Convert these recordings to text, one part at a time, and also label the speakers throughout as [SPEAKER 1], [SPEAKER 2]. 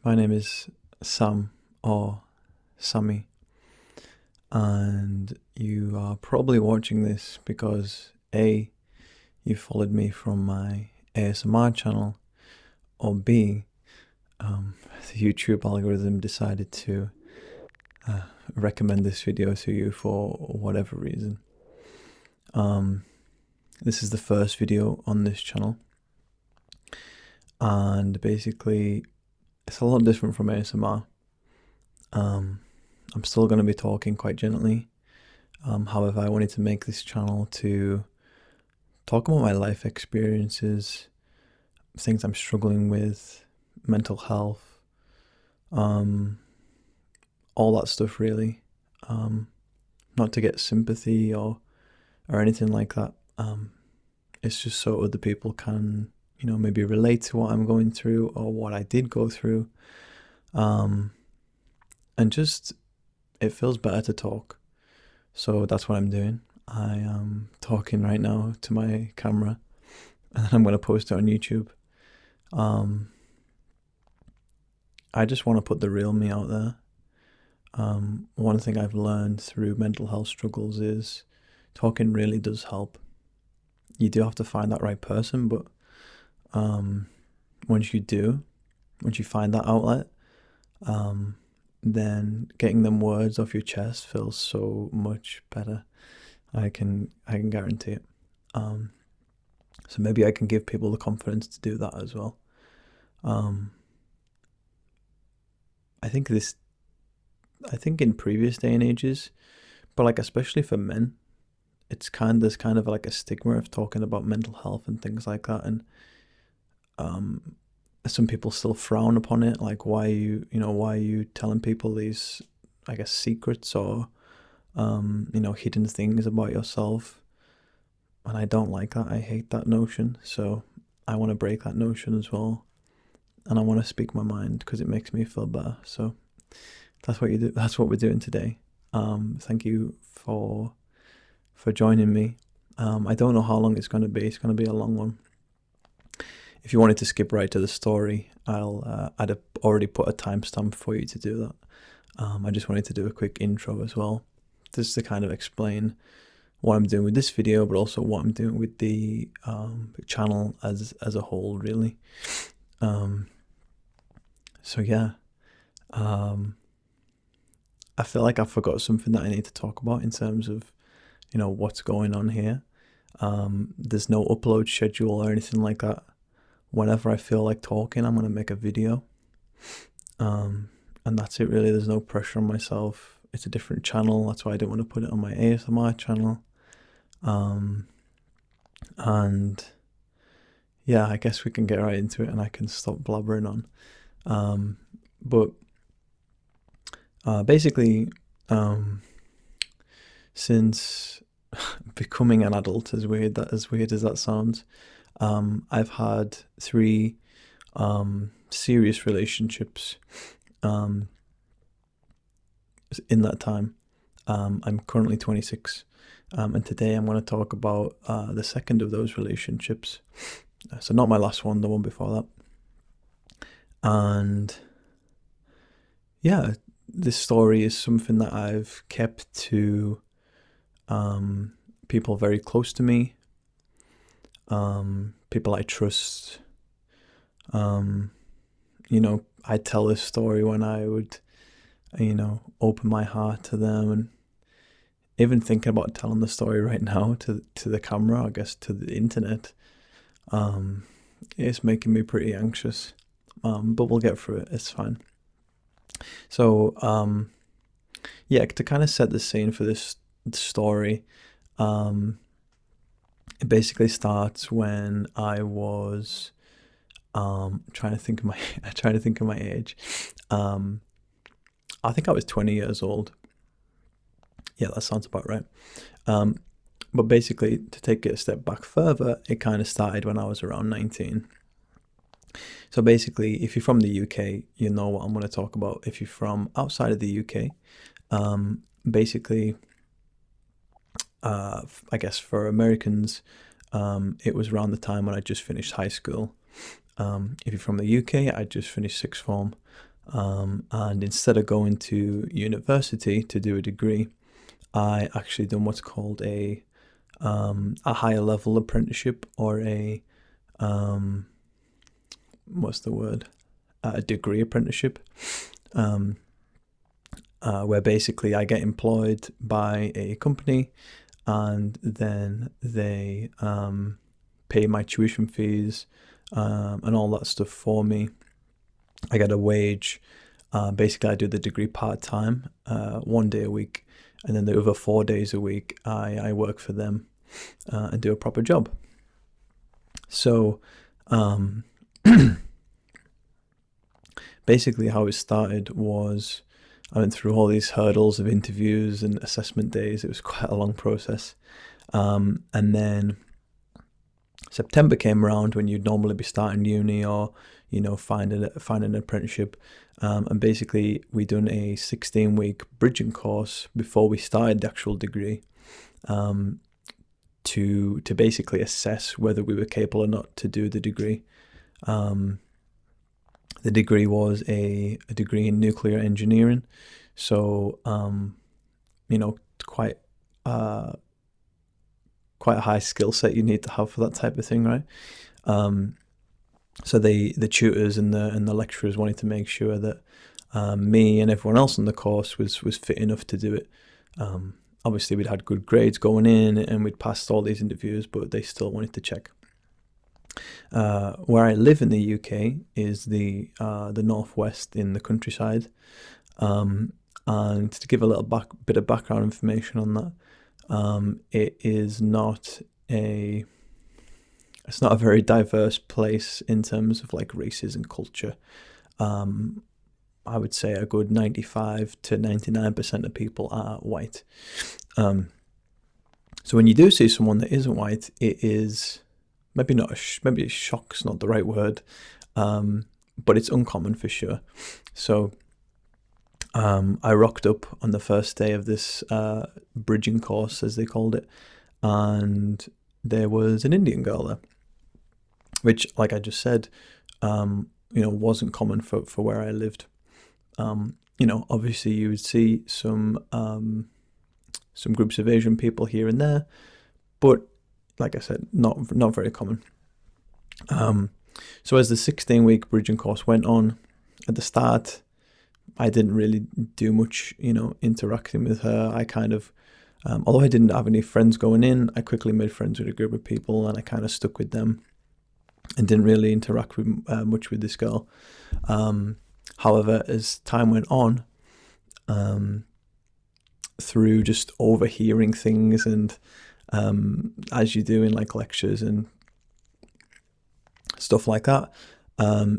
[SPEAKER 1] My name is Sam or Sammy, and you are probably watching this because A, you followed me from my ASMR channel, or B, the YouTube algorithm decided to recommend this video to you for whatever reason. This is the first video on this channel, and basically it's a lot different from ASMR. I'm still going to be talking quite gently. However, I wanted to make this channel to talk about my life experiences, things I'm struggling with, mental health, all that stuff really. Not to get sympathy or anything like that. It's just so other people can, maybe relate to what I'm going through or what I did go through. And just, it feels better to talk. So that's what I'm doing. I am talking right now to my camera, and then I'm going to post it on YouTube. I just want to put the real me out there. One thing I've learned through mental health struggles is talking really does help. You do have to find that right person, but once you find that outlet, then getting them words off your chest feels so much better. I can guarantee it. So maybe I can give people the confidence to do that as well. I think in previous day and ages, but like especially for men, there's kind of like a stigma of talking about mental health and things like that, and some people still frown upon it. Like, why are you telling people these, I guess, secrets or hidden things about yourself? And I don't like that. I hate that notion. So I want to break that notion as well, and I want to speak my mind because it makes me feel better. So that's what you do. That's what we're doing today. Thank you for joining me. I don't know how long it's going to be. It's going to be a long one. If you wanted to skip right to the story, I'd have already put a timestamp for you to do that. I just wanted to do a quick intro as well, just to kind of explain what I'm doing with this video, but also what I'm doing with the channel as a whole, really. So yeah, I feel like I forgot something that I need to talk about in terms of, what's going on here. There's no upload schedule or anything like that. Whenever I feel like talking, I'm going to make a video. And that's it really. There's no pressure on myself. It's a different channel. That's why I didn't want to put it on my ASMR channel. And yeah, I guess we can get right into it and I can stop blabbering on. But basically, since becoming an adult, as weird as that sounds, I've had 3 serious relationships in that time. I'm currently 26, and today I'm going to talk about the second of those relationships. So not my last one, the one before that. And yeah, this story is something that I've kept to people very close to me, people I trust. I tell this story when I would, open my heart to them, and even thinking about telling the story right now to the camera, I guess to the internet, it's making me pretty anxious. But we'll get through it. It's fine. So, yeah, to kind of set the scene for this story, it basically starts when I was trying to think of my age. I think I was 20 years old. Yeah, that sounds about right. But basically, to take it a step back further, it kind of started when I was around 19. So basically, if you're from the UK, you know what I'm going to talk about. If you're from outside of the UK, basically, I guess for Americans, it was around the time when I just finished high school. If you're from the UK, I just finished sixth form. And instead of going to university to do a degree, I actually done what's called a higher level apprenticeship, or what's the word? A degree apprenticeship, where basically I get employed by a company, and then they pay my tuition fees and all that stuff for me. I get a wage. Basically, I do the degree part-time, 1 day a week, and then the other 4 days a week I work for them and do a proper job. So basically how it started was I went through all these hurdles of interviews and assessment days. It was quite a long process. And then September came around, when you'd normally be starting uni, or finding an apprenticeship, and basically we done a 16-week bridging course before we started the actual degree, to basically assess whether we were capable or not to do the degree. The degree was a degree in nuclear engineering, so quite a high skill set you need to have for that type of thing, right? So the tutors and the lecturers wanted to make sure that me and everyone else in the course was fit enough to do it. Obviously, we'd had good grades going in and we'd passed all these interviews, but they still wanted to check. Where I live in the UK is the northwest in the countryside, and to give a little bit of background information on that, it is not a very diverse place in terms of like races and culture. I would say a good 95 to 99% of people are white. So when you do see someone that isn't white, it is maybe shock's not the right word, but it's uncommon for sure. So I rocked up on the first day of this bridging course, as they called it, and there was an Indian girl there, which, like I just said, wasn't common for where I lived. Obviously you would see some groups of Asian people here and there, but like I said, not very common. So as the 16-week bridging course went on, at the start, I didn't really do much, interacting with her. I kind of, although I didn't have any friends going in, I quickly made friends with a group of people, and I kind of stuck with them and didn't really interact much with this girl. However, as time went on, through just overhearing things and as you do in like lectures and stuff like that,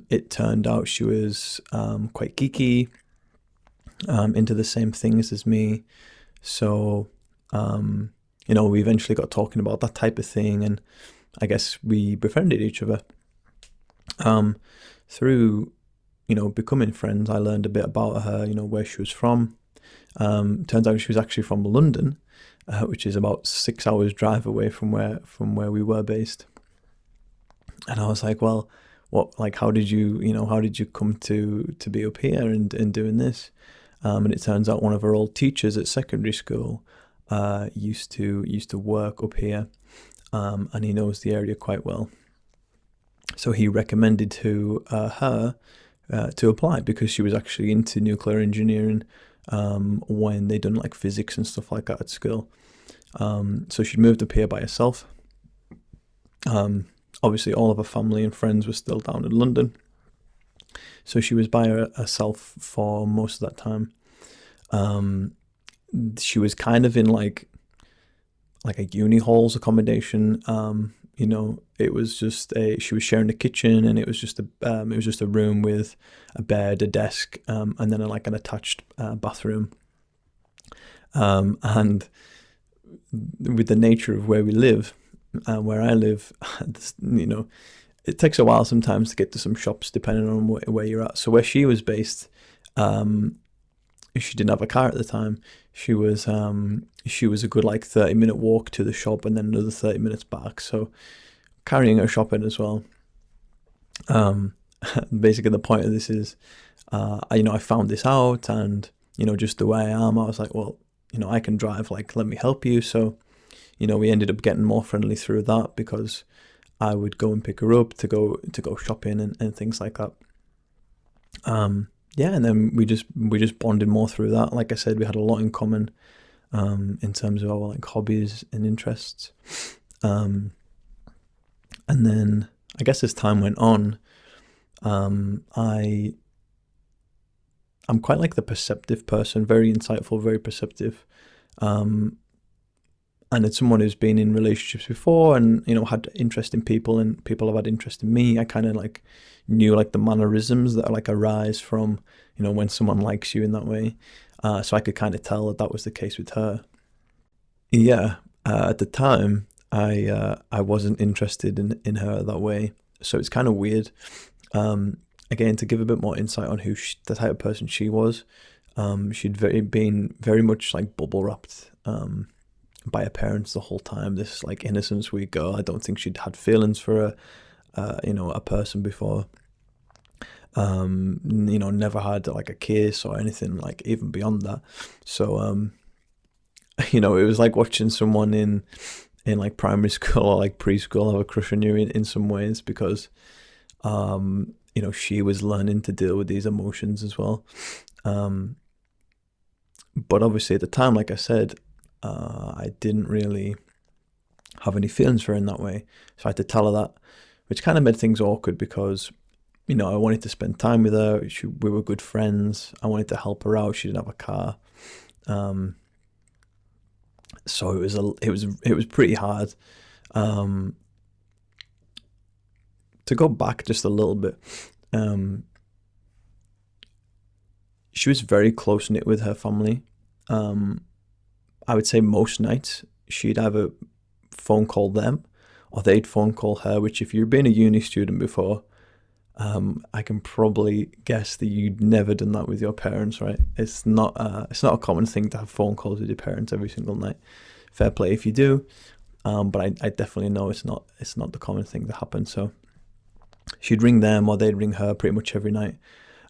[SPEAKER 1] it turned out she was quite geeky, into the same things as me. So we eventually got talking about that type of thing, and I guess we befriended each other. Through becoming friends, I learned a bit about her, where she was from. Turns out she was actually from London, which is about 6 hours drive away from where we were based. And I was like, well, how did you come to be up here and doing this? And it turns out one of our old teachers at secondary school used to work up here, and he knows the area quite well. So he recommended to her to apply, because she was actually into nuclear engineering when they done like physics and stuff like that at school. So she moved up here by herself. Obviously all of her family and friends were still down in London, so she was by herself for most of that time. She was kind of in like a uni halls accommodation. It was just she was sharing a kitchen, and it was just a room with a bed, a desk, and then an attached bathroom. And with the nature of where we live, where I live, it takes a while sometimes to get to some shops depending on where you're at. So where she was based, she didn't have a car at the time. She was a good 30-minute walk to the shop, and then another 30 minutes back. So carrying her shopping as well. Basically the point of this is, I found this out, and just the way I am, I was like, well, I can drive, like, let me help you. So we ended up getting more friendly through that, because I would go and pick her up to go shopping and things like that. Yeah, and then we just bonded more through that. Like I said, we had a lot in common in terms of our like hobbies and interests. And then I guess as time went on, I'm quite like the perceptive person, very insightful, very perceptive. And it's someone who's been in relationships before, and had interest in people, and people have had interest in me. I kind of like knew like the mannerisms that like arise from when someone likes you in that way. So I could kind of tell that was the case with her. Yeah, at the time, I wasn't interested in her that way, so it's kind of weird. Again, to give a bit more insight on the type of person she was, she'd been very much like bubble wrapped by her parents the whole time. This like innocent sweet girl. I don't think she'd had feelings for a person before. Never had like a kiss or anything like even beyond that. So it was like watching someone in like primary school or like preschool have a crush on you in some ways, because she was learning to deal with these emotions as well. But obviously at the time, like I said, I didn't really have any feelings for her in that way. So I had to tell her that, which kind of made things awkward, because I wanted to spend time with her. We were good friends. I wanted to help her out. She didn't have a car. So it was pretty hard. To go back just a little bit, she was very close knit with her family. I would say most nights she'd either phone call them or they'd phone call her, which if you've been a uni student before, I can probably guess that you'd never done that with your parents, right? It's not a common thing to have phone calls with your parents every single night. Fair play if you do, but I definitely know it's not the common thing to happen. So she'd ring them or they'd ring her pretty much every night.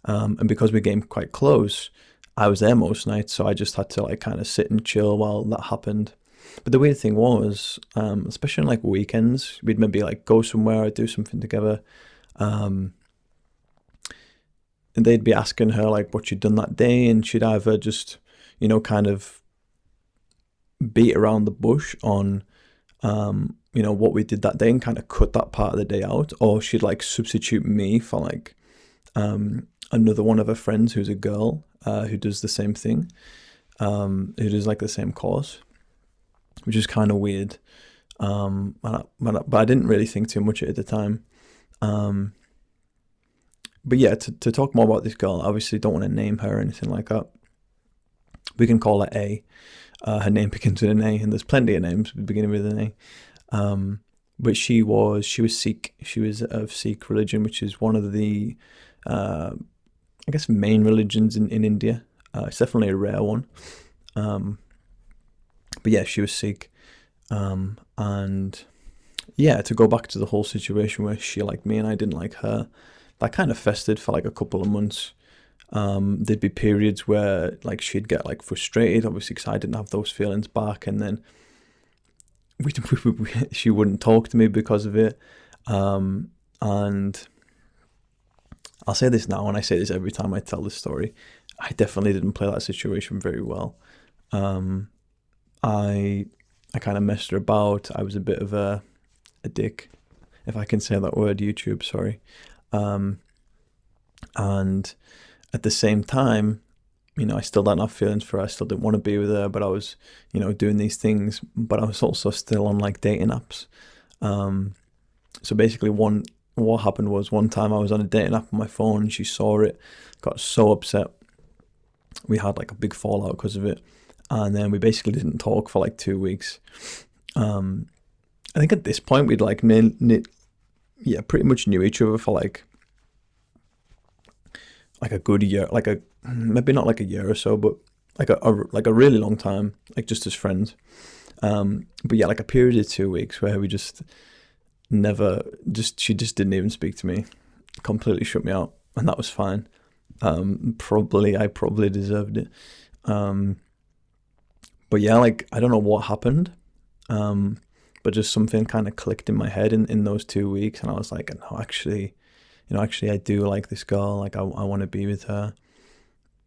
[SPEAKER 1] And because we came quite close, I was there most nights, so I just had to like kind of sit and chill while that happened. But the weird thing was, especially on like weekends, we'd maybe like go somewhere or do something together, and they'd be asking her like what she'd done that day, and she'd either just kind of beat around the bush on what we did that day and kind of cut that part of the day out, or she'd like substitute me for like another one of her friends who's a girl, who does the same thing, who does like the same course, which is kind of weird. But I didn't really think too much at the time. But yeah, to talk more about this girl, I obviously don't want to name her or anything like that. We can call her A. Her name begins with an A, and there's plenty of names beginning with an A. But she was Sikh. She was of Sikh religion, which is one of the I guess main religions in India. It's definitely a rare one. But yeah, she was Sikh. And yeah, to go back to the whole situation where she liked me and I didn't like her, that kind of festered for like a couple of months. There'd be periods where like she'd get like frustrated, obviously, because I didn't have those feelings back, and then she wouldn't talk to me because of it. And I'll say this now, and I say this every time I tell this story, I definitely didn't play that situation very well. I kind of messed her about. I was a bit of a dick, if I can say that word. YouTube, sorry. And at the same time, I still don't have feelings for her. I still didn't want to be with her, but I was, doing these things. But I was also still on like dating apps. So basically, what happened was one time I was on a dating app on my phone and she saw it, got so upset. We had like a big fallout because of it. And then we basically didn't talk for like 2 weeks. I think at this point we'd like pretty much knew each other for like a good year, maybe not like a year or so, but like a really long time, like just as friends. But yeah, like a period of 2 weeks where we just she just didn't even speak to me, completely shut me out, and that was fine. I probably deserved it. But yeah, like I don't know what happened. But just something kind of clicked in my head in those 2 weeks, and I was like, no, actually, actually I do like this girl. Like I want to be with her.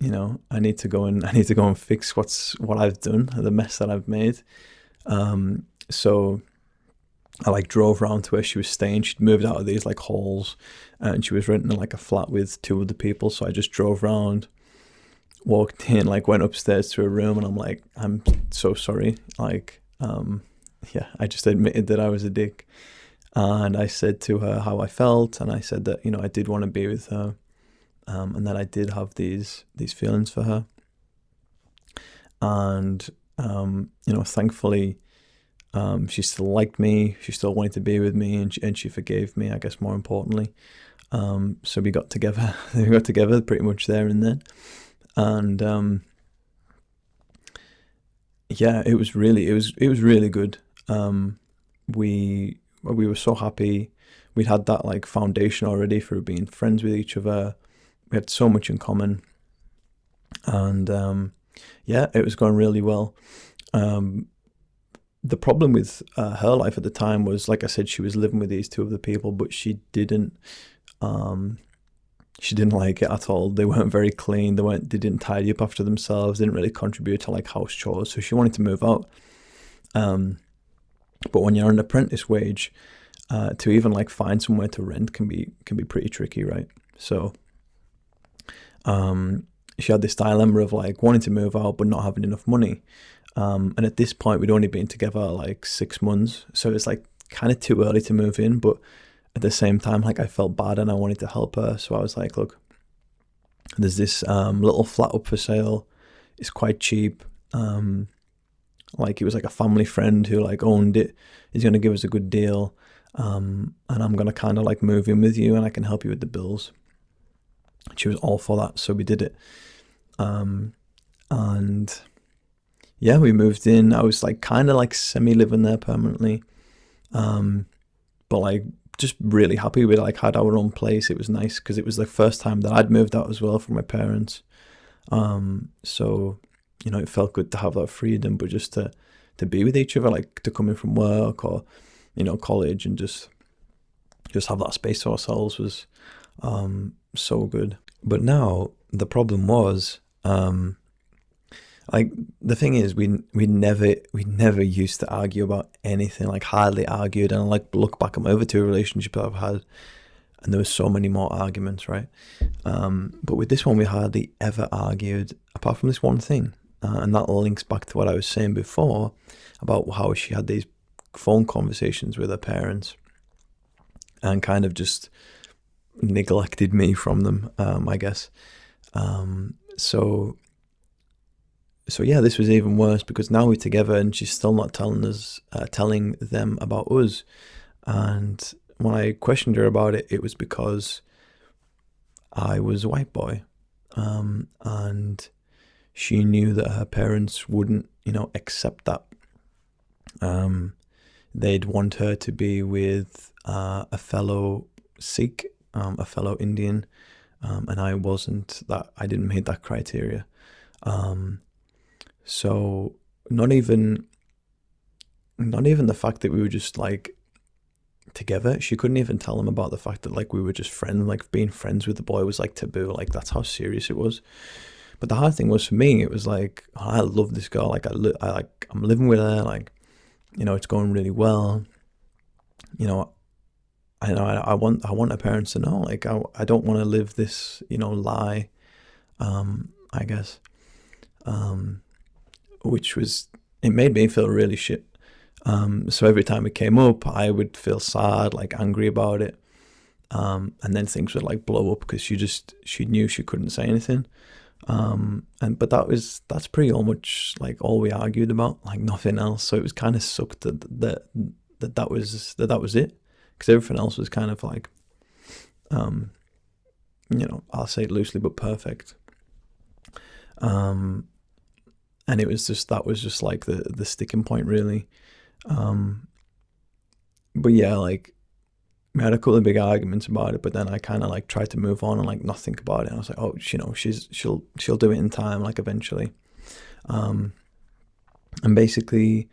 [SPEAKER 1] I need to go and fix what I've done, the mess that I've made. So I like drove around to where she was staying. She'd moved out of these like halls, and she was renting like a flat with two other people. So I just drove around, walked in, like went upstairs to her room, and I'm like, I'm so sorry. Like, yeah, I just admitted that I was a dick, and I said to her how I felt, and I said that I did want to be with her, and that I did have these feelings for her, and thankfully. She still liked me. She still wanted to be with me, and she forgave me. I guess more importantly, so we got together. We got together pretty much there and then, and yeah, it was really good. We were so happy. We'd had that like foundation already for being friends with each other. We had so much in common, and yeah, it was going really well. The problem with her life at the time was, like I said, she was living with these two other people, but she didn't like it at all. They weren't very clean. They didn't tidy up after themselves. They didn't really contribute to like house chores. So she wanted to move out. But when you're on an apprentice wage, to even like find somewhere to rent can be pretty tricky, right? So she had this dilemma of like wanting to move out but not having enough money. And at this point, we'd only been together like 6 months, so it's like kind of too early to move in. But at the same time, like I felt bad and I wanted to help her, so I was like, "Look, there's this little flat up for sale. It's quite cheap. Like it was like a family friend who like owned it. He's gonna give us a good deal, and I'm gonna kind of like move in with you, and I can help you with the bills." She was all for that, so we did it, and. Yeah, we moved in. I was like kind of like semi living there permanently, but like just really happy. We like had our own place. It was nice because it was the first time that I'd moved out as well from my parents. So it felt good to have that freedom, but just to be with each other, like to come in from work or college, and just have that space to ourselves was so good. But now the problem was. Like the thing is, we never used to argue about anything. Like hardly argued, and I like look back at my other two relationships I've had, and there was so many more arguments, right? But with this one, we hardly ever argued, apart from this one thing, and that links back to what I was saying before about how she had these phone conversations with her parents, and kind of just neglected me from them, I guess. So yeah, this was even worse because now we're together and she's still not telling them about us. And when I questioned her about it, it was because I was a white boy, and she knew that her parents wouldn't, accept that. They'd want her to be with a fellow Sikh, a fellow Indian, and I wasn't that. I didn't meet that criteria. So not even the fact that we were just like together. She couldn't even tell him about the fact that like we were just friends. Like being friends with the boy was like taboo. Like that's how serious it was. But the hard thing was for me, it was like, oh, I love this girl. Like I'm living with her. Like it's going really well. I want her parents to know. Like I don't want to live this lie. I guess. Which was, it made me feel really shit. So every time it came up, I would feel sad, like angry about it. And then things would like blow up because she knew she couldn't say anything. But that's pretty much like all we argued about, like nothing else. So it was kind of sucked that was it. Because everything else was kind of like, I'll say it loosely, but perfect. And it was just, that was just like the sticking point really. But yeah, like we had a couple of big arguments about it, but then I kind of like tried to move on and like not think about it. And I was like, oh, you know, she'll do it in time, like eventually. And basically,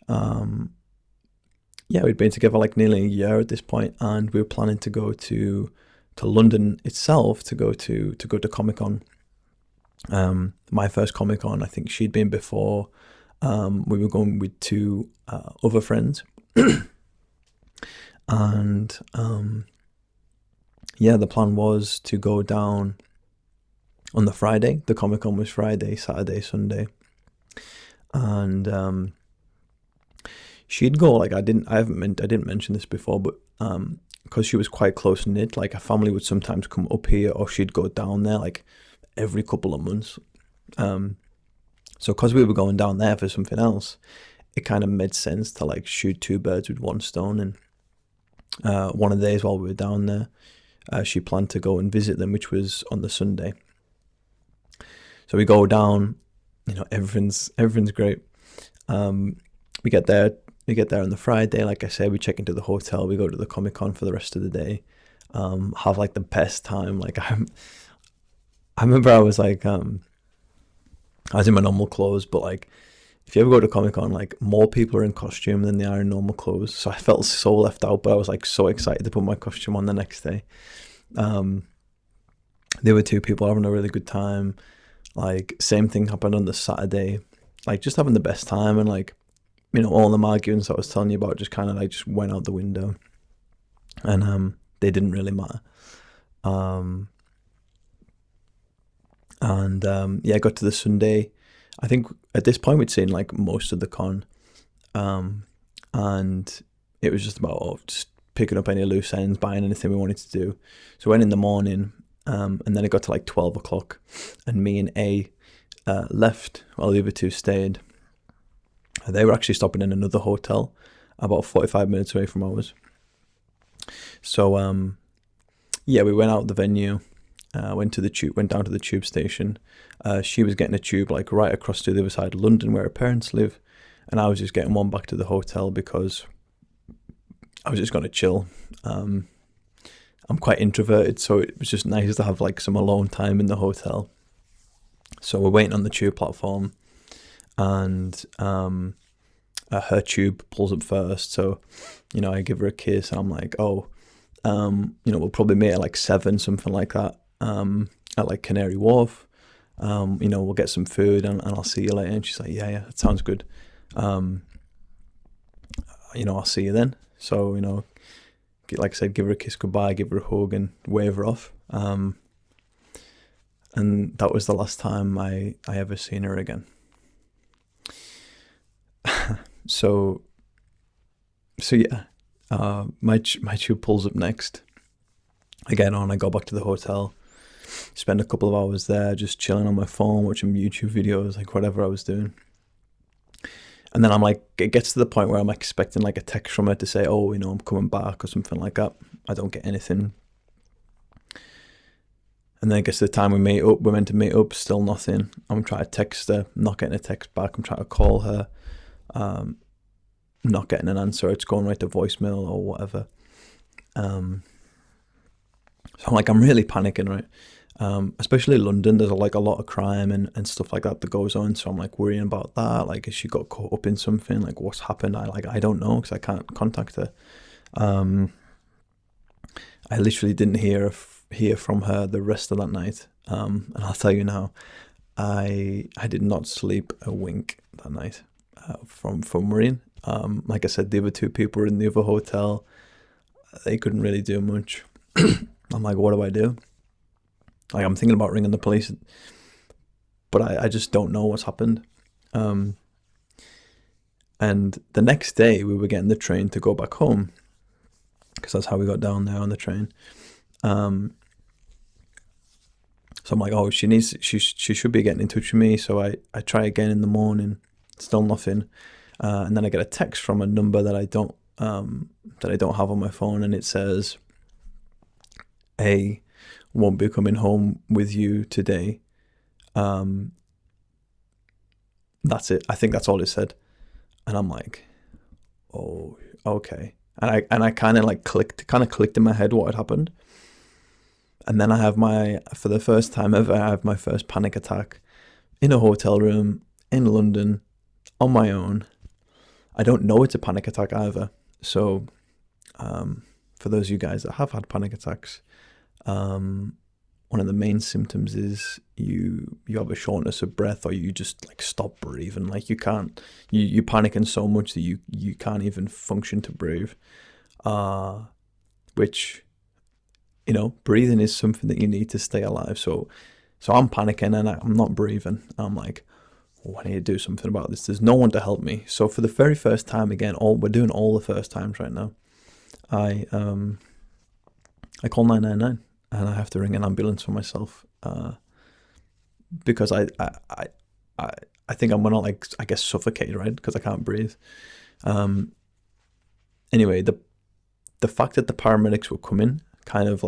[SPEAKER 1] yeah, we'd been together like nearly a year at this point, and we were planning to go to London itself to go to Comic-Con. My first Comic-Con, I think she'd been before. We were going with two other friends. And yeah, the plan was to go down on the Friday. The Comic-Con was Friday, Saturday, Sunday. And she'd go, like, I didn't mention this before, but because she was quite close knit, like her family would sometimes come up here, or she'd go down there like every couple of months. So because we were going down there for something else, it kind of made sense to like shoot two birds with one stone. And one of the days while we were down there, she planned to go and visit them, which was on the Sunday. So we go down, you know, everything's great. We get there on the Friday. Like I said, we check into the hotel. We go to the Comic-Con for the rest of the day. Have like the best time. Like I remember I was like, I was in my normal clothes, but like, if you ever go to Comic-Con, like more people are in costume than they are in normal clothes. So I felt so left out, but I was like so excited to put my costume on the next day. There were two people having a really good time. Like same thing happened on the Saturday, like just having the best time. And like, you know, all the arguments I was telling you about just kind of like just went out the window, and they didn't really matter. Yeah, I got to the Sunday. I think at this point we'd seen like most of the con, and it was just about just picking up any loose ends, buying anything we wanted to do. So we went in the morning, and then it got to like 12 o'clock, and me and A left while the other two stayed. They were actually stopping in another hotel about 45 minutes away from ours. So yeah, we went out the venue. Went down to the tube station. She was getting a tube like right across to the other side of London where her parents live, and I was just getting one back to the hotel because I was just going to chill. I'm quite introverted, so it was just nice to have like some alone time in the hotel. So we're waiting on the tube platform, and her tube pulls up first. So, you know, I give her a kiss, and I'm like, oh, you know, we'll probably meet at like 7, something like that. At like Canary Wharf, you know, we'll get some food, and I'll see you later. And she's like, yeah, that sounds good. You know, I'll see you then. So, you know, like I said, give her a kiss goodbye, give her a hug, and wave her off. And that was the last time I ever seen her again. So yeah, my tube pulls up next. I get on, I go back to the hotel, spend a couple of hours there just chilling on my phone, watching YouTube videos, like whatever I was doing. And then I'm like, it gets to the point where I'm expecting like a text from her to say, oh, you know, I'm coming back or something like that. I don't get anything. And then it gets to the time we're meant to meet up, still nothing. I'm trying to text her, not getting a text back. I'm trying to call her, not getting an answer. It's going right to voicemail or whatever. So I'm like, I'm really panicking, right? Especially London, there's like a lot of crime and stuff like that goes on. So I'm like worrying about that. Like, has she got caught up in something? Like, what's happened? I don't know, because I can't contact her. I literally didn't hear from her the rest of that night. And I'll tell you now, I did not sleep a wink that night from worrying. Like I said, the other two people were in the other hotel. They couldn't really do much. I'm like, what do I do? Like, I'm thinking about ringing the police, but I just don't know what's happened. And the next day we were getting the train to go back home, because that's how we got down there on the train. So I'm like, oh, she should be getting in touch with me. So I try again in the morning, still nothing. And then I get a text from a number that I don't have on my phone, and it says, "A won't be coming home with you today." That's it. I think that's all it said. And I'm like, oh, okay. and I kind of like clicked in my head what had happened. And then for the first time ever, I have my first panic attack in a hotel room in London on my own. I don't know it's a panic attack either. So, for those of you guys that have had panic attacks, one of the main symptoms is you have a shortness of breath, or you just like stop breathing. Like you can't, you panicking so much that you can't even function to breathe. Which, you know, breathing is something that you need to stay alive. So I'm panicking and I'm not breathing. I'm like, oh, I need to do something about this. There's no one to help me. So for the very first time, again, we're doing all the first times right now. I call 999 and I have to ring an ambulance for myself, because I think I'm gonna, like, I guess, suffocate, right? Because I can't breathe. Anyway, the fact that the paramedics were coming kind of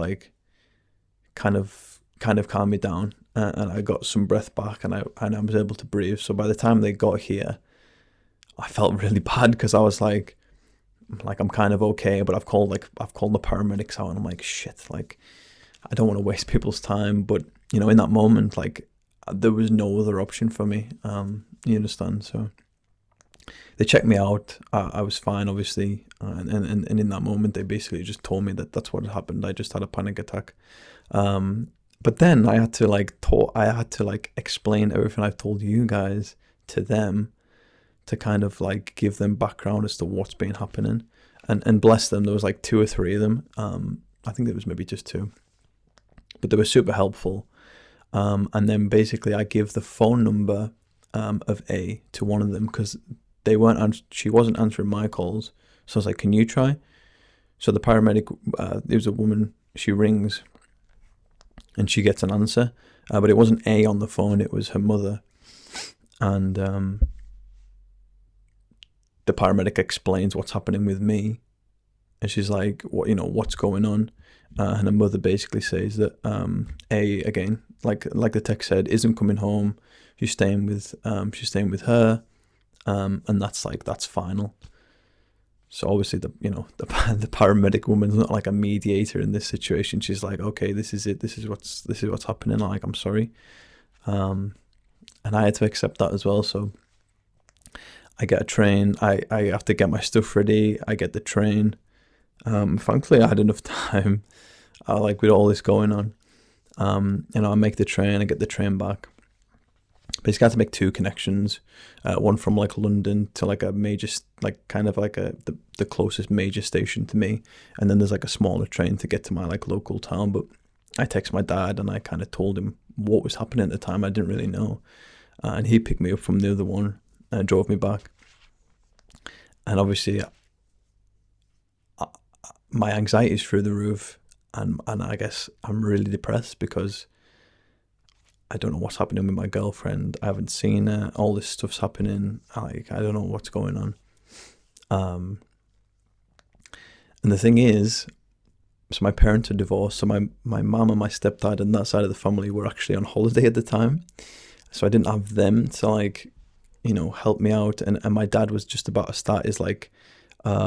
[SPEAKER 1] calmed me down, and I got some breath back, and I was able to breathe. So by the time they got here, I felt really bad because I was like I'm kind of okay, but I've called the paramedics out, and I'm like, shit, like I don't want to waste people's time. But you know, in that moment, like there was no other option for me. You understand? So they checked me out. I was fine, obviously, and in that moment, they basically just told me that that's what had happened. I just had a panic attack. But then I had to explain everything I've told you guys to them, to kind of like give them background as to what's been happening. And bless them, there was like 2 or 3 of them. I think there was maybe just 2, but they were super helpful. And then basically I give the phone number of A to one of them, because she wasn't answering my calls. So I was like, can you try? So the paramedic, there was a woman, she rings and she gets an answer, but it wasn't A on the phone, it was her mother. And the paramedic explains what's happening with me, and she's like, what's going on? And her mother basically says that A, again, like the text said, isn't coming home. She's staying with her, and that's final. So obviously the paramedic woman's not like a mediator in this situation. She's like, okay, this is it. This is what's happening. Like, I'm sorry, and I had to accept that as well. So I get a train. I have to get my stuff ready. I get the train. Thankfully, I had enough time. With all this going on, I make the train. I get the train back. Basically, I had to make 2 connections. One from like London to like a major, like kind of like the closest major station to me, and then there's like a smaller train to get to my like local town. But I text my dad and I kind of told him what was happening at the time. I didn't really know, and he picked me up from the other one and drove me back. And obviously, my anxiety is through the roof, and I guess I'm really depressed because I don't know what's happening with my girlfriend. I haven't seen her. All this stuff's happening. I don't know what's going on. And the thing is, so my parents are divorced. So my mum and my stepdad and that side of the family were actually on holiday at the time. So I didn't have them to help me out. And my dad was just about to start his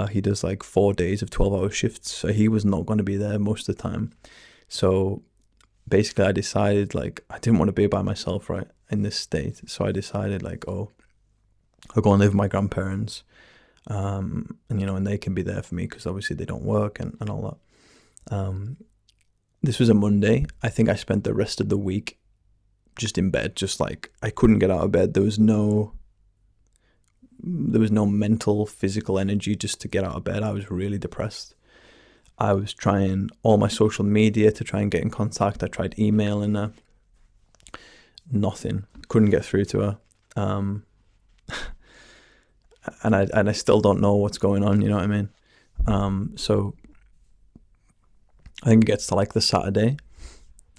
[SPEAKER 1] he does 4 days of 12-hour shifts. So he was not going to be there most of the time. So basically I decided I didn't want to be by myself, right, in this state. So I decided I'll go and live with my grandparents, and they can be there for me because obviously they don't work and all that. This was a Monday. I think I spent the rest of the week just in bed, I couldn't get out of bed. There was no mental, physical energy just to get out of bed. I was really depressed. I was trying all my social media to try and get in contact. I tried emailing her. Nothing. Couldn't get through to her. And I still don't know what's going on, you know what I mean? So I think it gets to the Saturday,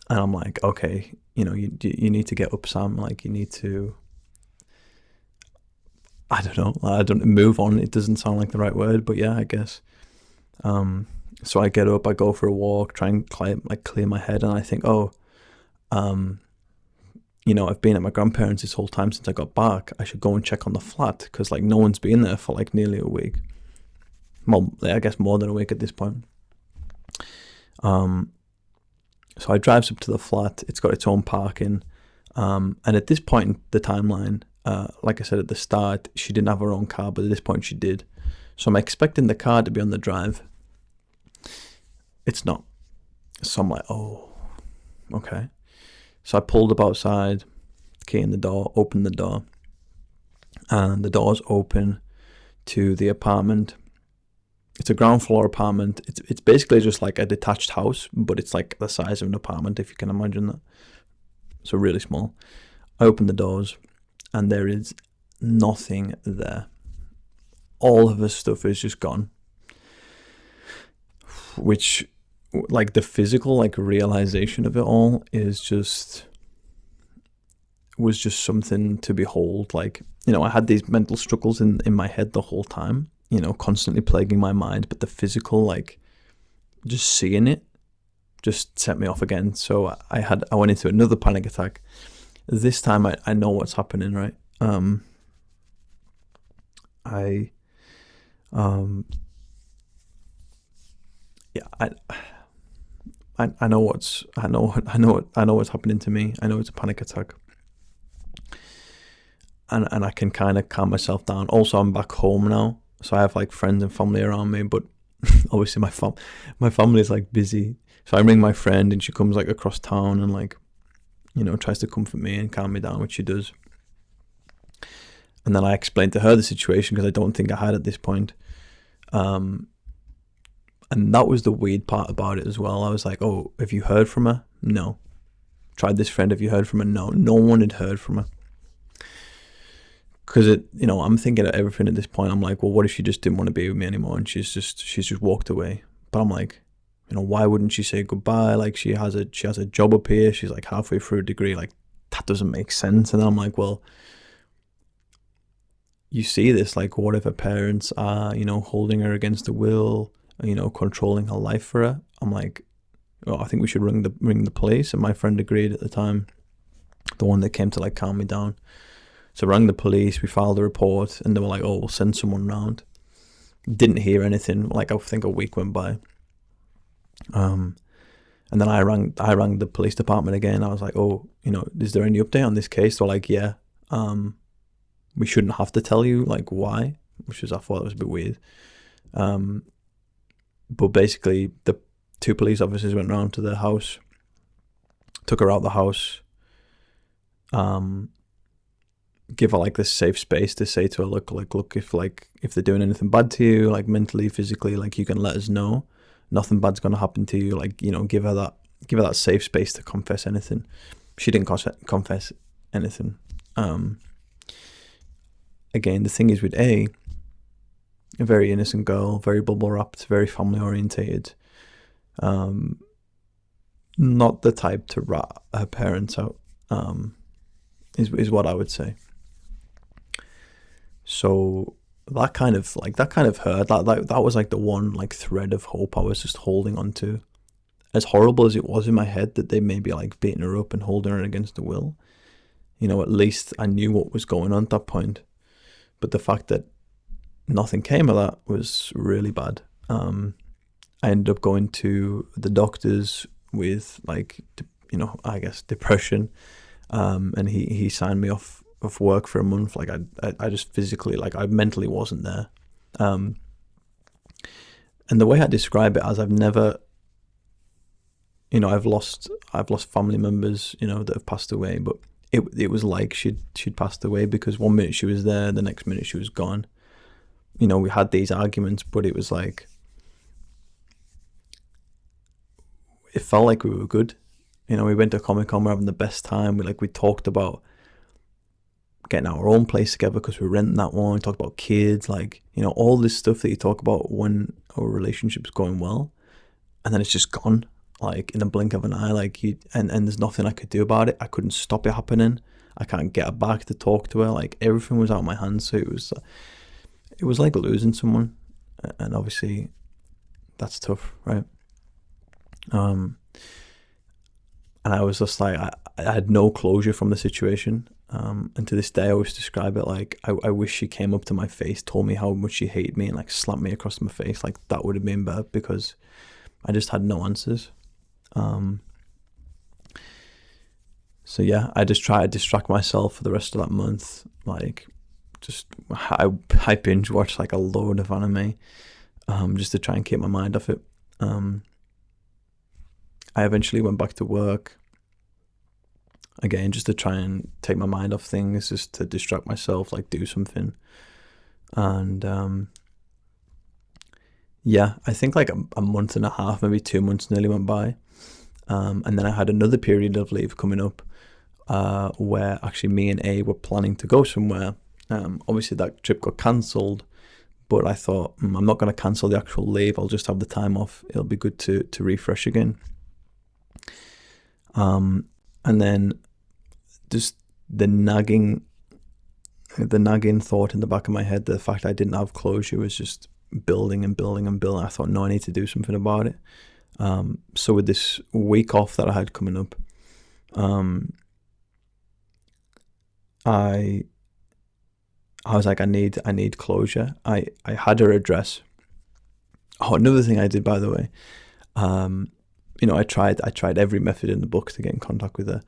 [SPEAKER 1] and I'm like, okay, you need to get up, Sam. You need to, I don't move on. It doesn't sound like the right word, but yeah, I guess. So I get up, I go for a walk, try and clear my head, and I think, I've been at my grandparents' this whole time since I got back. I should go and check on the flat because no one's been there for nearly a week. Well, I guess more than a week at this point. So I drives up to the flat. It's got its own parking. And at this point in the timeline, like I said at the start, she didn't have her own car, but at this point she did. So I'm expecting the car to be on the drive. It's not. So I'm like, oh, okay. So I pulled up outside, key in the door, opened the door, and the door's open to the apartment. It's a ground floor apartment. It's basically just like a detached house, but it's like the size of an apartment, if you can imagine that. So really small. I open the doors, and there is nothing there. All of her stuff is just gone. Which, like, the physical, like, realization of it all was just something to behold. Like, you know, I had these mental struggles in my head the whole time, you know, constantly plaguing my mind, but the physical, like, just seeing it just set me off again. So I went into another panic attack. This time I know what's happening, right? I know what's happening to me. I know it's a panic attack. And I can kind of calm myself down. Also, I'm back home now, so I have like friends and family around me, but obviously my family is like busy. So I ring my friend and she comes like across town and like, you know, tries to comfort me and calm me down, which she does. And then I explained to her the situation because I don't think I had at this point. And that was the weird part about it as well. I was like, oh, have you heard from her? No. Tried this friend, have you heard from her? No. No one had heard from her. Because I'm thinking of everything at this point. I'm like, well, what if she just didn't want to be with me anymore and she's just walked away? But I'm like, why wouldn't she say goodbye? Like, she has a job up here. She's like halfway through a degree. Like, that doesn't make sense. And then I'm like, well, you see this, like, what if her parents are, holding her against her will, controlling her life for her? I'm like, well, I think we should ring the police. And my friend agreed at the time, the one that came to like calm me down. So I rang the police, we filed a report, and they were like, oh, we'll send someone round. Didn't hear anything. Like, I think a week went by. And then I rang the police department again. I was like, oh, is there any update on this case? They're like, yeah, we shouldn't have to tell you, like, why, I thought it was a bit weird. But basically, the 2 police officers went round to the house, took her out the house, give her like this safe space to say to her, look, if they're doing anything bad to you, like mentally, physically, like, you can let us know. Nothing bad's gonna happen to you. Like, give her that safe space to confess anything. She didn't confess anything. Again, the thing is with a very innocent girl, very bubble wrapped, very family orientated, not the type to rat her parents out, is what I would say. So that kind of hurt. That was like the one like thread of hope I was just holding on to. As horrible as it was in my head that they may be like beating her up and holding her against the will, at least I knew what was going on at that point. But the fact that nothing came of that was really bad. I ended up going to the doctors with like, I guess depression. And he signed me off of work for a month. Like, I just physically, like, I mentally wasn't there. And the way I describe it as, I've never, I've lost family members, that have passed away, but it was like she'd passed away, because one minute she was there, the next minute she was gone. We had these arguments, but it was like, it felt like we were good. We went to Comic-Con, we're having the best time. We talked about getting our own place together because we're renting that one. We talked about kids, like, all this stuff that you talk about when our relationship's going well. And then it's just gone, like, in a blink of an eye. Like, and there's nothing I could do about it. I couldn't stop it happening. I can't get her back to talk to her. Like, everything was out of my hands. So it was like losing someone. And obviously, that's tough, right? And I was just like, I had no closure from the situation. And to this day, I always describe it like I wish she came up to my face, told me how much she hated me, and like slapped me across my face. Like that would have been better, because I just had no answers. So yeah, I just try to distract myself for the rest of that month. Like, I binge watched like a load of anime, just to try and keep my mind off it. I eventually went back to work again, just to try and take my mind off things, just to distract myself, like do something. And yeah, I think like a month and a half, maybe 2 months nearly went by. And then I had another period of leave coming up, where actually me and A were planning to go somewhere. Obviously that trip got cancelled, but I thought, I'm not going to cancel the actual leave, I'll just have the time off. It'll be good to refresh again. And then just the nagging thought in the back of my head, the fact I didn't have closure, was just building and building and building. I thought, no, I need to do something about it. So with this week off that I had coming up, I was like, I need closure. I had her address. Oh, another thing I did, by the way, I tried every method in the book to get in contact with her,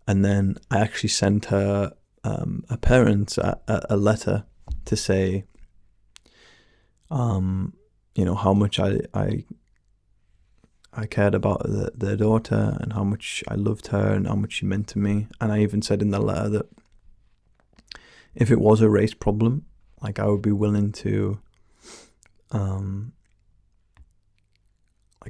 [SPEAKER 1] and then I actually sent her her parents a letter to say, how much I cared about their daughter, and how much I loved her, and how much she meant to me. And I even said in the letter that if it was a race problem, like I would be willing to,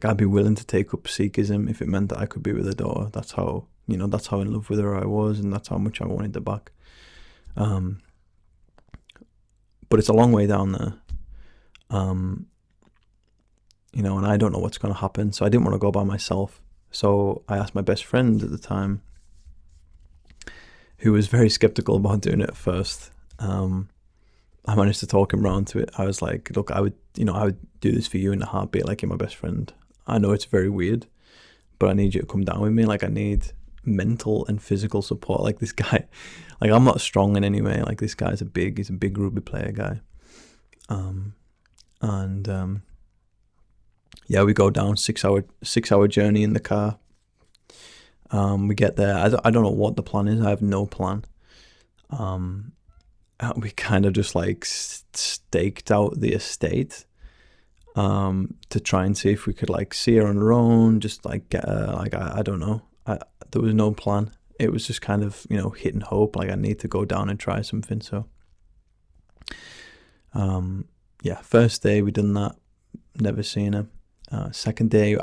[SPEAKER 1] I'd be willing to take up Sikhism if it meant that I could be with her daughter. That's how in love with her I was, and that's how much I wanted her back. But it's a long way down there. And I don't know what's going to happen, so I didn't want to go by myself. So I asked my best friend at the time, who was very skeptical about doing it at first. I managed to talk him round to it. I was like, look, I would do this for you in a heartbeat, like you're my best friend. I know it's very weird, but I need you to come down with me. Like I need mental and physical support. Like this guy, like I'm not strong in any way. Like this guy's he's a big rugby player guy. Yeah, we go down 6 hour journey in the car. We get there. I don't know what the plan is. I have no plan. We kind of just like staked out the estate, to try and see if we could like see her on her own. Just like get her. Like I don't know. There was no plan. It was just kind of hit and hope. Like I need to go down and try something. So, yeah. First day we done that. Never seen her. Second day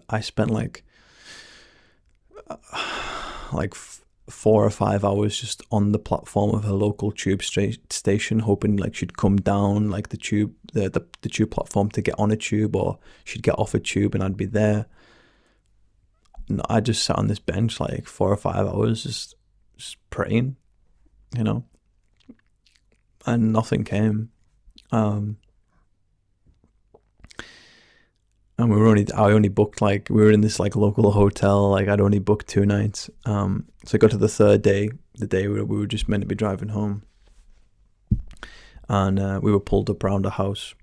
[SPEAKER 1] I spent like 4 or 5 hours just on the platform of her local tube station, hoping like she'd come down like the tube platform to get on a tube, or she'd get off a tube and I'd be there. And I just sat on this bench like 4 or 5 hours just praying, and nothing came. And I only booked we were in this like local hotel, like I'd only booked 2 nights. So I got to the third day, the day where we were just meant to be driving home. And we were pulled up around a house.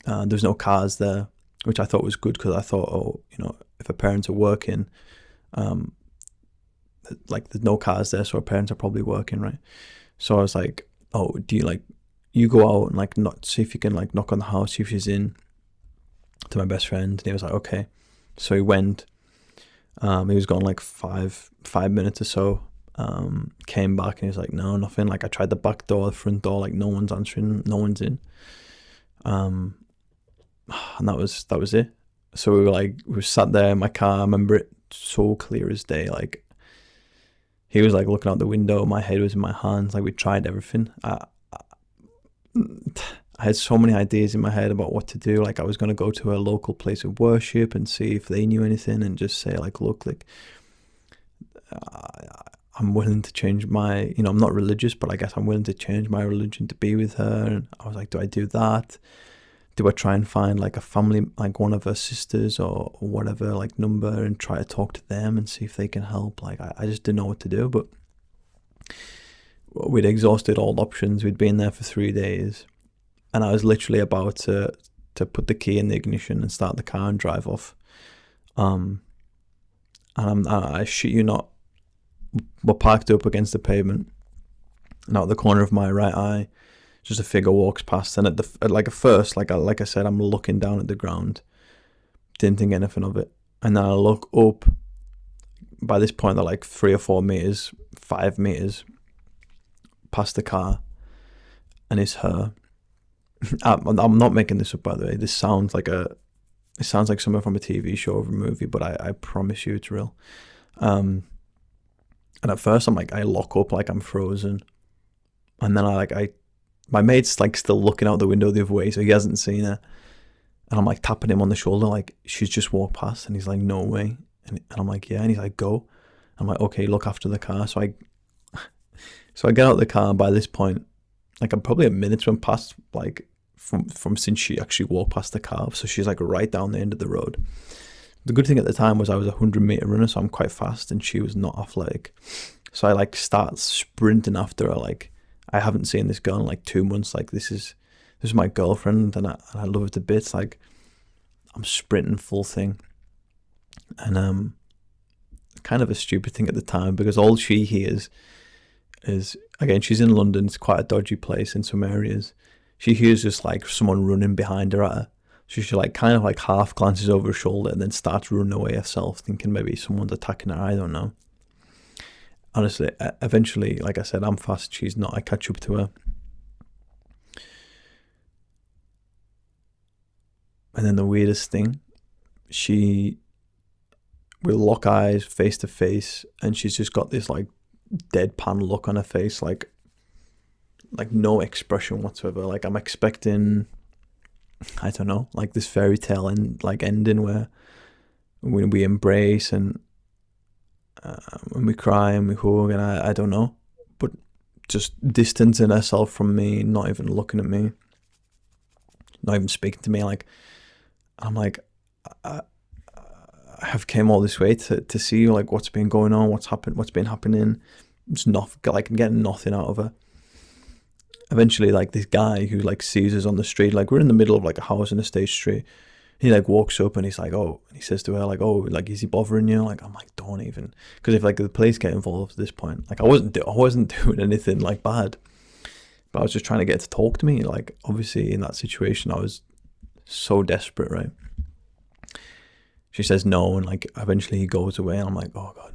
[SPEAKER 1] There's no cars there, which I thought was good, because I thought, if her parents are working, like there's no cars there, so her parents are probably working, right? So I was like, oh, do you go out and like not see if you can like knock on the house, see if she's in, to my best friend. And he was like, okay. So he went. He was gone like five minutes or so. Came back and he was like, no, nothing. Like I tried the back door, the front door, like no one's answering, no one's in. And that was it. So we were sat there in my car. I remember it so clear as day. Like he was like looking out the window, my head was in my hands. Like we tried everything. I had so many ideas in my head about what to do. Like I was going to go to a local place of worship and see if they knew anything, and just say like, look, like I'm willing to change my, I'm not religious, but I guess I'm willing to change my religion to be with her. And I was like, do I do that? Do I try and find like a family, like one of her sisters or whatever, like number, and try to talk to them and see if they can help? Like I just didn't know what to do. But we'd exhausted all options. We'd been there for 3 days, and I was literally about to put the key in the ignition and start the car and drive off. And I shit you not, we're parked up against the pavement, and out of the corner of my right eye, just a figure walks past. And at first, like I said, I'm looking down at the ground, didn't think anything of it, and then I look up. By this point, they're like 3 or 4 meters, 5 meters past the car, and it's her. I'm not making this up, by the way. It sounds like something from a TV show or a movie, but I promise you it's real. And at first I'm like, I lock up like I'm frozen, and then my mate's like still looking out the window the other way, so he hasn't seen her, and I'm like tapping him on the shoulder like, she's just walked past, and he's like, no way, and I'm like, yeah, and he's like, go. I'm like, okay, look after the car. So I get out of the car, and by this point, like, I'm probably a minute's went past, like, from since she actually walked past the car. So she's like right down the end of the road. The good thing at the time was I was a 100-meter runner, so I'm quite fast, and she was not athletic. So I like start sprinting after her. Like, I haven't seen this girl in like 2 months. Like, this is my girlfriend, and I love her to bits. Like, I'm sprinting full thing, and kind of a stupid thing at the time, because all she hears is, again, she's in London. It's quite a dodgy place in some areas. She hears just like someone running behind her at her. So she like kind of like half glances over her shoulder and then starts running away herself, thinking maybe someone's attacking her. I don't know. Honestly, eventually, like I said, I'm fast, she's not. I catch up to her. And then the weirdest thing, we lock eyes face to face, and she's just got this like deadpan look on her face, like no expression whatsoever. Like, I'm expecting, I don't know, like this fairy tale ending where we embrace and we cry and we hug, and I don't know, but just distancing herself from me, not even looking at me, not even speaking to me. Like, I'm like, I have came all this way to see you, like, what's been going on, what's been happening. Just not, like, I'm getting nothing out of her. Eventually, like, this guy who like sees us on the street, like, we're in the middle of like a house in a state street, he like walks up and he's like, oh, and he says to her like, oh, like, is he bothering you? Like, I'm like, don't even, because if like the police get involved at this point, like, I wasn't doing anything like bad, but I was just trying to get to talk to me. Like, obviously in that situation I was so desperate, right? She says no, and like eventually he goes away, and I'm like, oh god.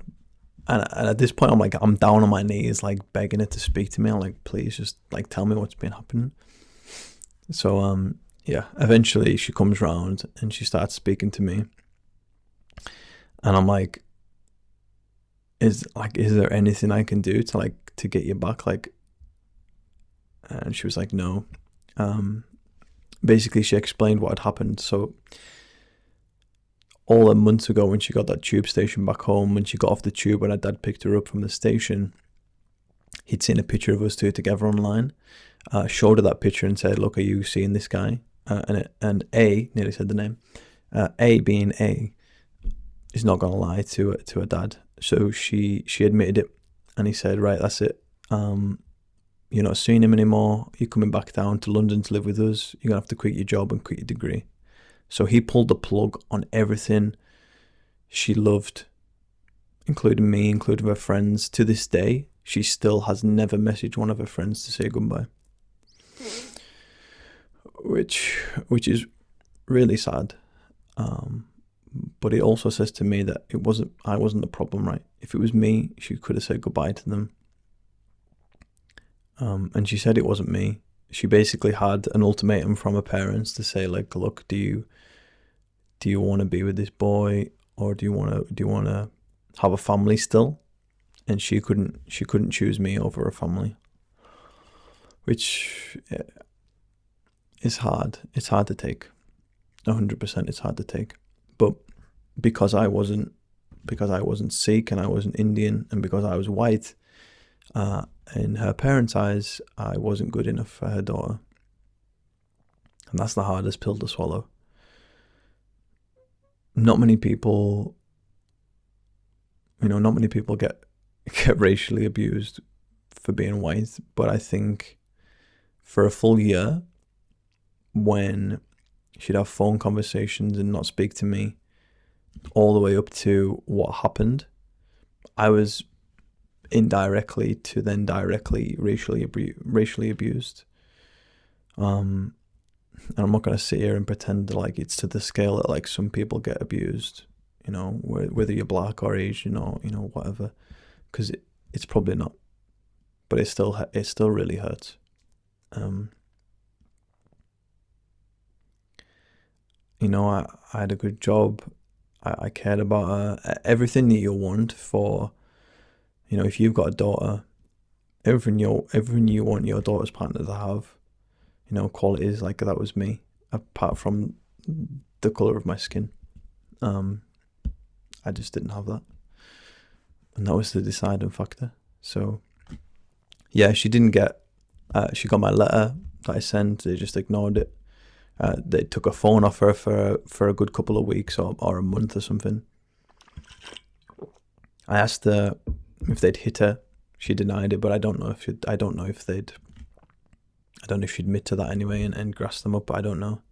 [SPEAKER 1] And at this point, I'm down on my knees, like begging her to speak to me. I'm like, please, just like tell me what's been happening. So yeah, eventually she comes round and she starts speaking to me, and I'm like, is there anything I can do to get you back? Like, and she was like, no. Basically, she explained what had happened. So, all the months ago, when she got that tube station back home, when she got off the tube, when her dad picked her up from the station, he'd seen a picture of us two together online, showed her that picture and said, look, are you seeing this guy? And A, nearly said the name, A being A, is not going to lie to her dad. So she admitted it, and he said, right, that's it. You're not seeing him anymore. You're coming back down to London to live with us. You're going to have to quit your job and quit your degree. So he pulled the plug on everything she loved, including me, including her friends. To this day, she still has never messaged one of her friends to say goodbye, which is really sad. But it also says to me that I wasn't the problem, right? If it was me, she could have said goodbye to them. And she said it wasn't me. She basically had an ultimatum from her parents to say, like, look, do you want to be with this boy, or do you want to have a family still? And she couldn't choose me over a family, which is hard. It's hard to take. 100%, it's hard to take. But because I wasn't Sikh and I wasn't Indian, and because I was white, in her parents' eyes, I wasn't good enough for her daughter. And that's the hardest pill to swallow. Not many people get racially abused for being white, but I think for a full year, when she'd have phone conversations and not speak to me, all the way up to what happened, I was indirectly to then directly racially abused. And I'm not going to sit here and pretend that like it's to the scale that like some people get abused, you know, whether you're black or Asian or, you know, whatever, because it's probably not, but it still really hurts. You know, I had a good job. I cared about her. Everything that you want for, you know, if you've got a daughter, everything you want your daughter's partner to have, you know, qualities like that was me, apart from the colour of my skin. I just didn't have that. And that was the deciding factor. So, yeah, she didn't get, she got my letter that I sent, they just ignored it. They took a phone off her for a good couple of weeks or a month or something. I asked her if they'd hit her. She denied it, but I don't know if she'd admit to that anyway and grass them up. I don't know.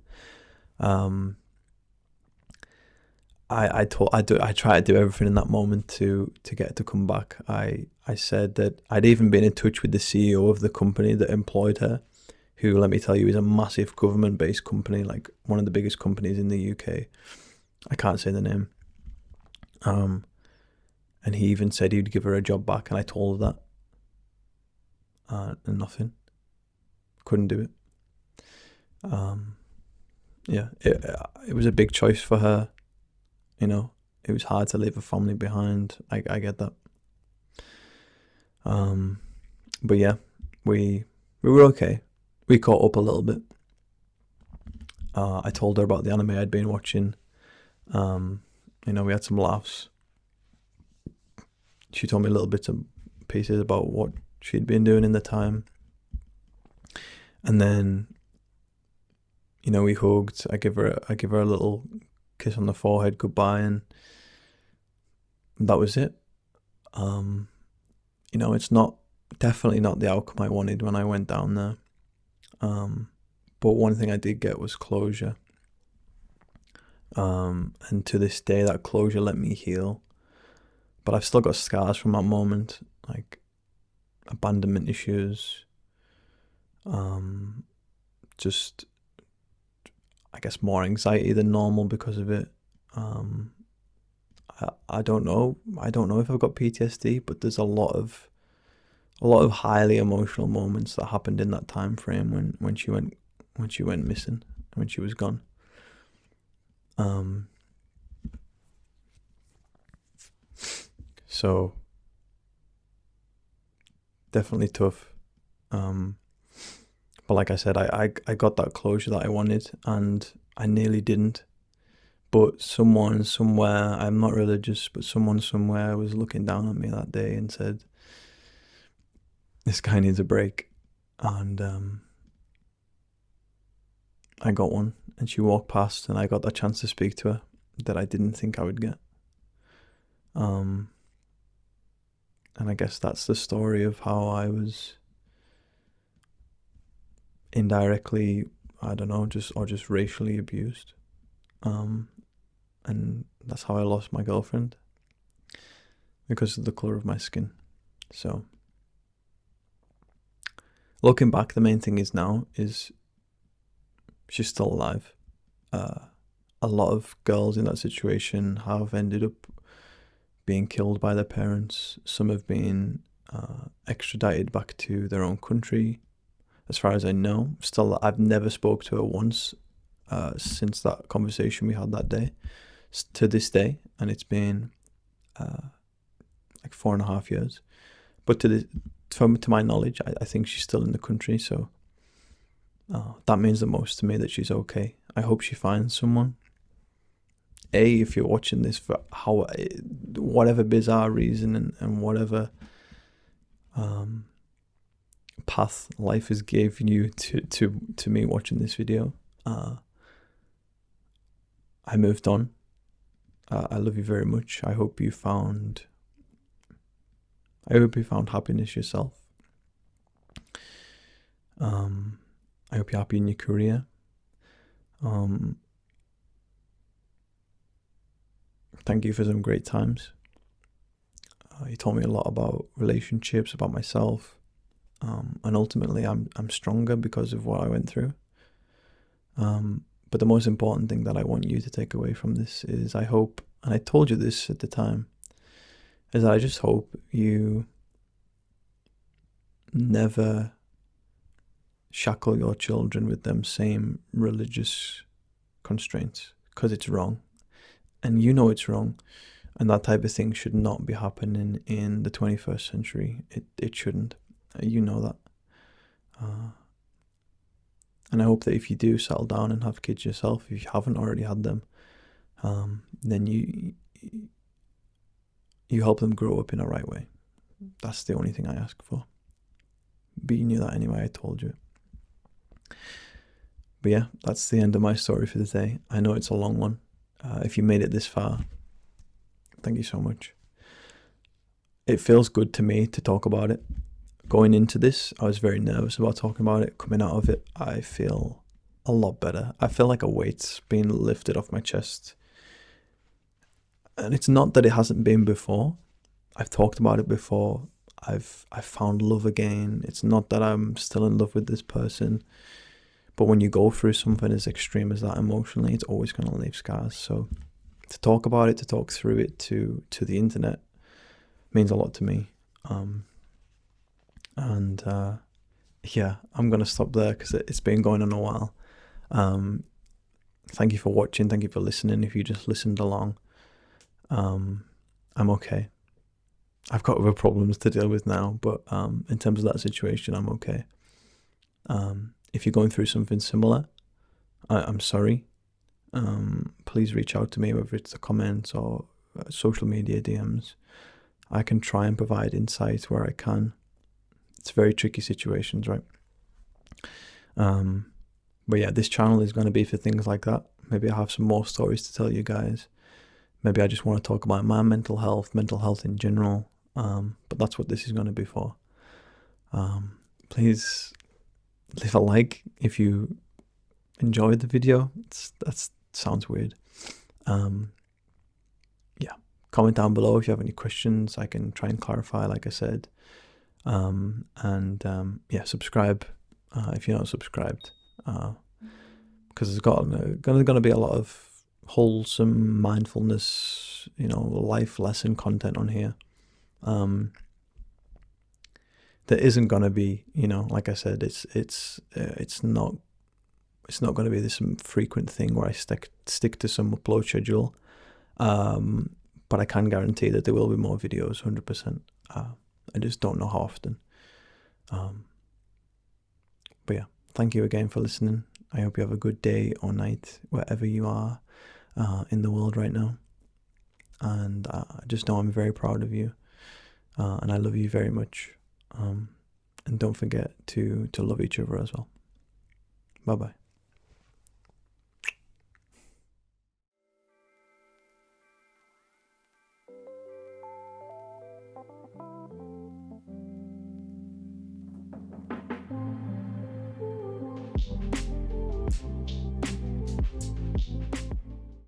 [SPEAKER 1] I tried to do everything in that moment to get her to come back. I said that I'd even been in touch with the CEO of the company that employed her, who, let me tell you, is a massive government-based company, like one of the biggest companies in the UK. I can't say the name. And he even said he'd give her a job back, and I told her that. And nothing. Couldn't do it. Yeah, it was a big choice for her. You know, it was hard to leave a family behind. I get that. But yeah, we were okay. We caught up a little bit. I told her about the anime I'd been watching. You know, we had some laughs. She told me little bits and pieces about what she'd been doing in the time. And then, you know, we hugged. I give her a little kiss on the forehead, goodbye, and that was it. You know, it's definitely not the outcome I wanted when I went down there. But one thing I did get was closure. And to this day, that closure let me heal. But I've still got scars from that moment, like abandonment issues. Just, I guess, more anxiety than normal because of it. I don't know. I don't know if I've got PTSD, but there's a lot of highly emotional moments that happened in that time frame when she went missing, when she was gone. So definitely tough. But like I said, I got that closure that I wanted, and I nearly didn't. But someone somewhere, I'm not religious, but someone somewhere was looking down on me that day and said, this guy needs a break. And I got one, and she walked past, and I got that chance to speak to her that I didn't think I would get. And I guess that's the story of how I was indirectly, I don't know, just racially abused. And that's how I lost my girlfriend, because of the colour of my skin. So looking back, the main thing is she's still alive. A lot of girls in that situation have ended up being killed by their parents. Some have been extradited back to their own country, as far as I know. Still, I've never spoke to her once since that conversation we had that day to this day, and it's been like 4.5 years. But to my knowledge, I think she's still in the country, so that means the most to me, that she's okay. I hope she finds someone. If you're watching this for whatever bizarre reason and whatever path life has given you to me watching this video, I moved on. I love you very much. I hope you found happiness yourself. I hope you're happy in your career. Thank you for some great times. You taught me a lot about relationships, about myself, and ultimately I'm stronger because of what I went through. But the most important thing that I want you to take away from this is, I hope, and I told you this at the time, is that I just hope you never shackle your children with them same religious constraints, because it's wrong, and you know it's wrong, and that type of thing should not be happening in the 21st century. It shouldn't. You know that. And I hope that if you do settle down and have kids yourself, if you haven't already had them, then you help them grow up in a right way. That's the only thing I ask for. But you knew that anyway, I told you. But yeah, that's the end of my story for the day. I know it's a long one. If you made it this far, thank you so much. It feels good to me to talk about it. Going into this, I was very nervous about talking about it. Coming out of it, I feel a lot better. I feel like a weight's being lifted off my chest. And it's not that it hasn't been before. I've talked about it before. I've found love again. It's not that I'm still in love with this person. But when you go through something as extreme as that emotionally, it's always going to leave scars. So to talk about it, to talk through it to the internet means a lot to me. Yeah, I'm going to stop there because it's been going on a while. Thank you for watching. Thank you for listening. If you just listened along, I'm okay. I've got other problems to deal with now, but in terms of that situation, I'm okay. If you're going through something similar, I'm sorry. Please reach out to me, whether it's the comments or social media DMs. I can try and provide insight where I can. It's very tricky situations, right? But yeah, this channel is going to be for things like that. Maybe I have some more stories to tell you guys. Maybe I just want to talk about my mental health in general. But that's what this is going to be for. Please leave a like if you enjoyed the video. That sounds weird. Yeah, comment down below if you have any questions. I can try and clarify, like I said. Yeah, subscribe if you're not subscribed, because there's going to be a lot of wholesome mindfulness, life lesson content on here. There isn't going to be, like I said, it's not going to be this frequent thing where I stick to some upload schedule. But I can guarantee that there will be more videos, 100%. I just don't know how often. But yeah, thank you again for listening. I hope you have a good day or night wherever you are in the world right now. And I just know I'm very proud of you. And I love you very much. And don't forget to love each other as well. Bye-bye.